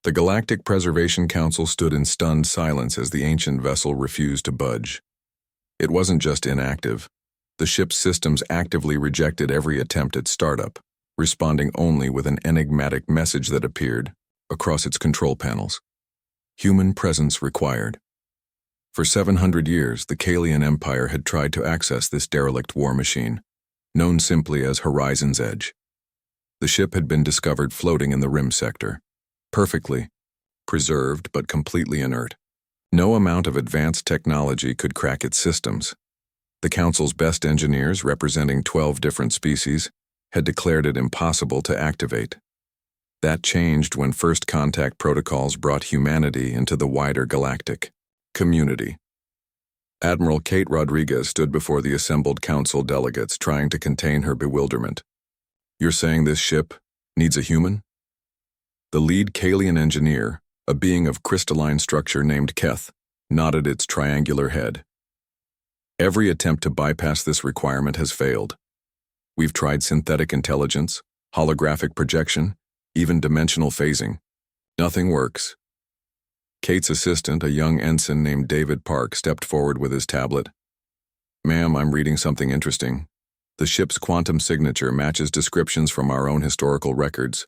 The Galactic Preservation Council stood in stunned silence as the ancient vessel refused to budge. It wasn't just inactive. The ship's systems actively rejected every attempt at startup, responding only with an enigmatic message that appeared across its control panels. Human presence required. For 700 years, the Kalian Empire had tried to access this derelict war machine, known simply as Horizon's Edge. The ship had been discovered floating in the rim sector, perfectly preserved but completely inert. No amount of advanced technology could crack its systems. The Council's best engineers, representing 12 different species, had declared it impossible to activate. That changed when first contact protocols brought humanity into the wider galactic community. Admiral Kate Rodriguez stood before the assembled Council delegates, trying to contain her bewilderment. "You're saying this ship needs a human?" The lead Kalian engineer, a being of crystalline structure named Keth, nodded its triangular head. "Every attempt to bypass this requirement has failed. We've tried synthetic intelligence, holographic projection, even dimensional phasing. Nothing works." Kate's assistant, a young ensign named David Park, stepped forward with his tablet. "Ma'am, I'm reading something interesting. The ship's quantum signature matches descriptions from our own historical records,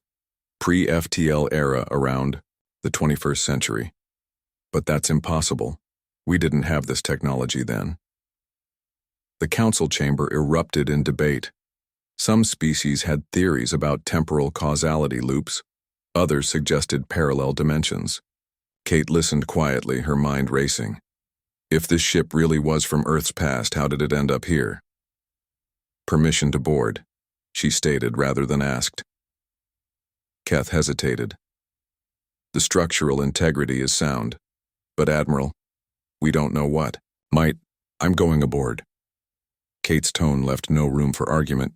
pre-FTL era around the 21st century. But that's impossible. We didn't have this technology then." The council chamber erupted in debate. Some species had theories about temporal causality loops. Others suggested parallel dimensions. Kate listened quietly, her mind racing. If this ship really was from Earth's past, how did it end up here? "Permission to board," she stated rather than asked. Keth hesitated. "The structural integrity is sound. But Admiral, we don't know what. I'm going aboard." Kate's tone left no room for argument.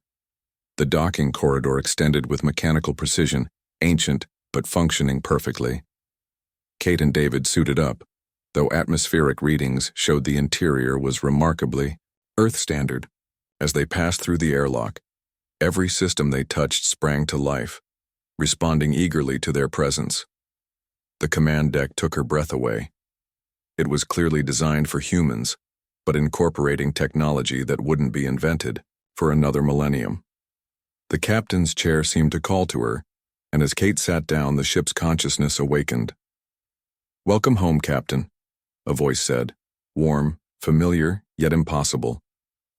The docking corridor extended with mechanical precision, ancient but functioning perfectly. Kate and David suited up, though atmospheric readings showed the interior was remarkably Earth standard. As they passed through the airlock, every system they touched sprang to life, responding eagerly to their presence. The command deck took her breath away. It was clearly designed for humans, but incorporating technology that wouldn't be invented for another millennium. The captain's chair seemed to call to her, and as Kate sat down, the ship's consciousness awakened. "Welcome home, Captain," a voice said, warm, familiar, yet impossible.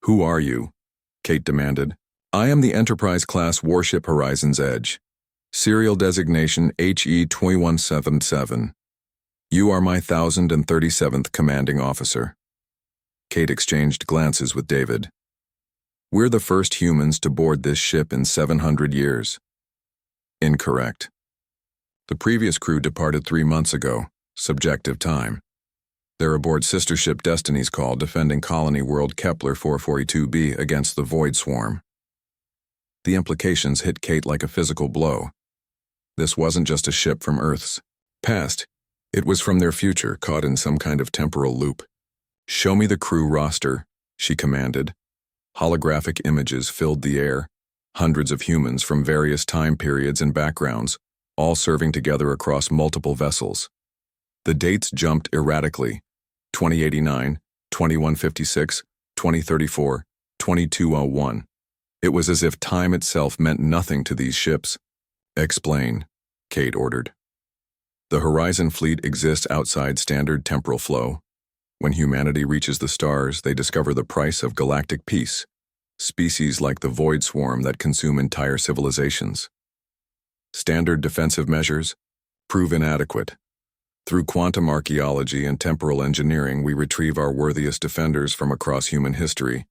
"Who are you?" Kate demanded. "I am the Enterprise-class warship Horizon's Edge. Serial designation HE2177. You are my 1037th commanding officer." Kate exchanged glances with David. "We're the first humans to board this ship in 700 years. Incorrect. The previous crew departed 3 months ago, subjective time. They're aboard sister ship Destiny's Call, defending colony world Kepler 442b against the Void Swarm." The implications hit Kate like a physical blow. This wasn't just a ship from Earth's past. It was from their future, caught in some kind of temporal loop. "Show me the crew roster," she commanded. Holographic images filled the air, hundreds of humans from various time periods and backgrounds, all serving together across multiple vessels. The dates jumped erratically: 2089, 2156, 2034, 2201. It was as if time itself meant nothing to these ships. "Explain," Kate ordered. "The Horizon fleet exists outside standard temporal flow. When humanity reaches the stars, they discover the price of galactic peace, species like the Void Swarm that consume entire civilizations. Standard defensive measures prove inadequate. Through quantum archaeology and temporal engineering, we retrieve our worthiest defenders from across human history,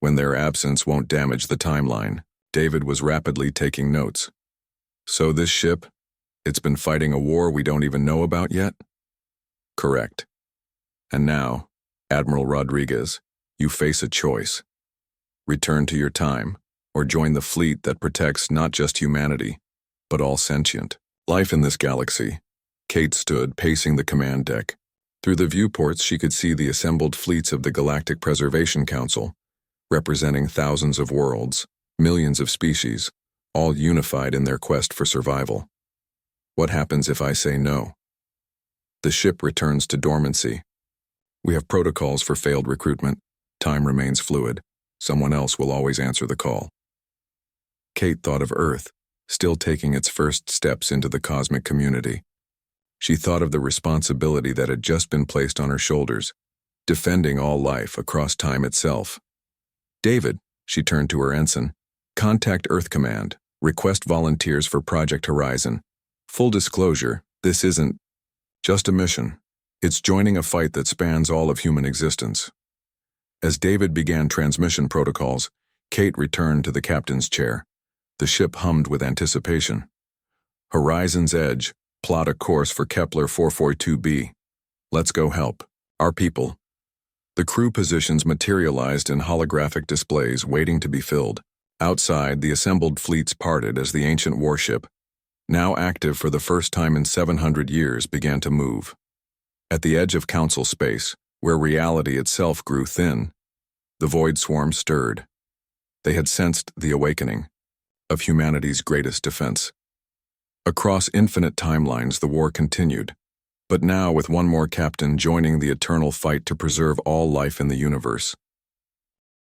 when their absence won't damage the timeline." David was rapidly taking notes. "So this ship, it's been fighting a war we don't even know about yet?" "Correct. And now, Admiral Rodriguez, you face a choice. Return to your time, or join the fleet that protects not just humanity, but all sentient life in this galaxy." Kate stood, pacing the command deck. Through the viewports, she could see the assembled fleets of the Galactic Preservation Council, representing thousands of worlds, millions of species, all unified in their quest for survival. What happens if I say no? The ship returns to dormancy. We have protocols for failed recruitment. Time remains fluid. Someone else will always answer the call. Kate thought of Earth, still taking its first steps into the cosmic community. She thought of the responsibility that had just been placed on her shoulders, defending all life across time itself. David, she turned to her ensign, contact Earth Command, request volunteers for Project Horizon. Full disclosure, this isn't just a mission. It's joining a fight that spans all of human existence. As David began transmission protocols, Kate returned to the captain's chair. The ship hummed with anticipation. Horizon's Edge, plot a course for Kepler 442b. Let's go help. Our people. The crew positions materialized in holographic displays waiting to be filled. Outside, the assembled fleets parted as the ancient warship, now active for the first time in 700 years, began to move. At the edge of council space, where reality itself grew thin, the void swarm stirred. They had sensed the awakening of humanity's greatest defense. Across infinite timelines, the war continued, but now with one more captain joining the eternal fight to preserve all life in the universe.